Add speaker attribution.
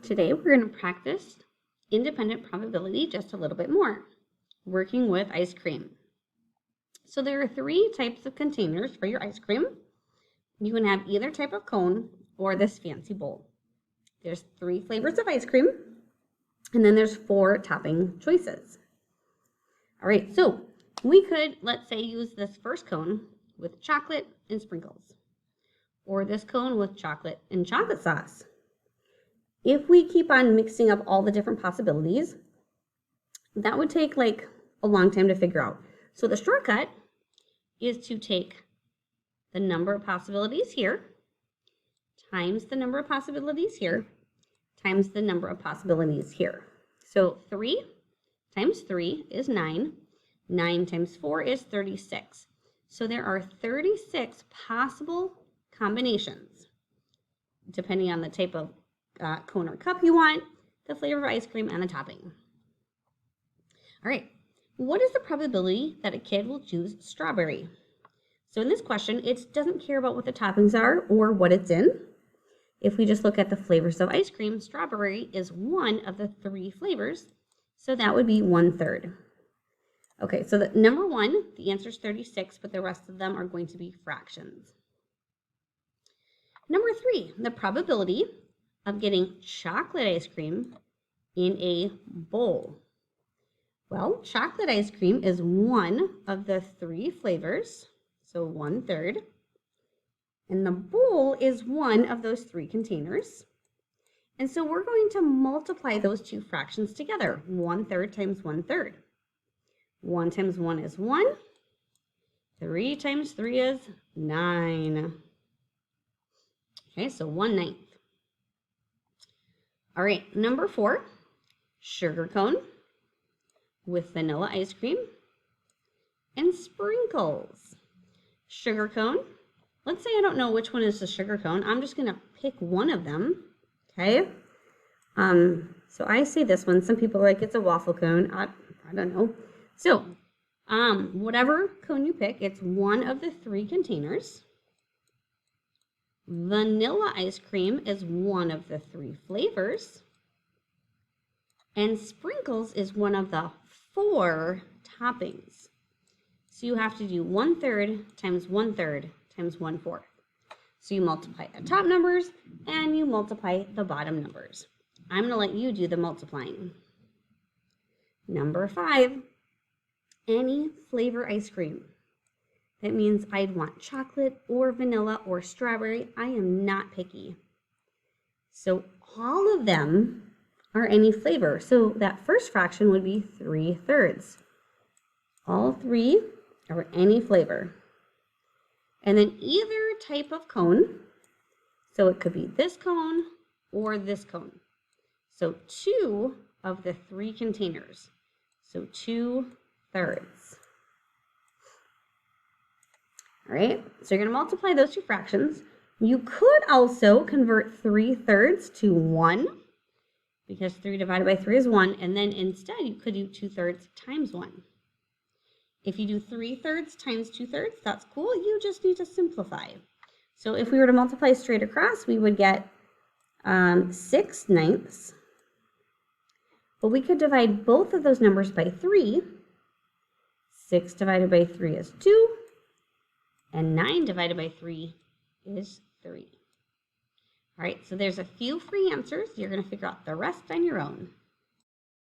Speaker 1: Today we're going to practice independent probability just a little bit more, working with ice cream. So there are three types of containers for your ice cream. You can have either type of cone or this fancy bowl. There's 3 flavors of ice cream, and then there's 4 topping choices. All right, so we could, let's say, use this first cone with chocolate and sprinkles, or this cone with chocolate and chocolate sauce. If we keep on mixing up all the different possibilities, that would take like a long time to figure out. So the shortcut is to take the number of possibilities here times the number of possibilities here times the number of possibilities here. So 3 times 3 is 9. 9 times 4 is 36. So there are 36 possible combinations, depending on the type of cone or cup you want, the flavor of ice cream, and the topping. All right, what is the probability that a kid will choose strawberry? So in this question, it doesn't care about what the toppings are or what it's in. If we just look at the flavors of ice cream, strawberry is one of the 3 flavors, so that would be 1/3. Okay, so the number 1, the answer is 36, but the rest of them are going to be fractions. Number 3, the probability of getting chocolate ice cream in a bowl. Well, chocolate ice cream is one of the 3 flavors, so 1/3. And the bowl is one of those 3 containers. And so we're going to multiply those 2 fractions together. 1/3 times 1/3. 1 times 1 is 1. 3 times 3 is 9. Okay, so 1/9. All right, number 4, sugar cone with vanilla ice cream and sprinkles. Sugar cone. Let's say I don't know which one is the sugar cone. I'm just going to pick one of them, okay? So I say this one. Some people are like, it's a waffle cone. I don't know. So whatever cone you pick, it's one of the 3 containers. Vanilla ice cream is one of the 3 flavors. And sprinkles is one of the 4 toppings. So you have to do 1/3 times 1/3 times 1/4. So you multiply the top numbers and you multiply the bottom numbers. I'm going to let you do the multiplying. Number 5, any flavor ice cream. That means I'd want chocolate or vanilla or strawberry. I am not picky. So all of them are any flavor. So that first fraction would be 3/3. All 3 are any flavor. And then either type of cone. So it could be this cone or this cone. So 2 of the 3 containers. So 2/3. All right, so you're going to multiply those 2 fractions. You could also convert 3/3 to 1, because 3 divided by 3 is 1, and then instead you could do 2/3 times 1. If you do 3/3 times 2/3, that's cool. You just need to simplify. So if we were to multiply straight across, we would get 6/9. But we could divide both of those numbers by 3. 6 divided by 3 is 2. And 9 divided by 3 is 3. All right, so there's a few free answers. You're going to figure out the rest on your own.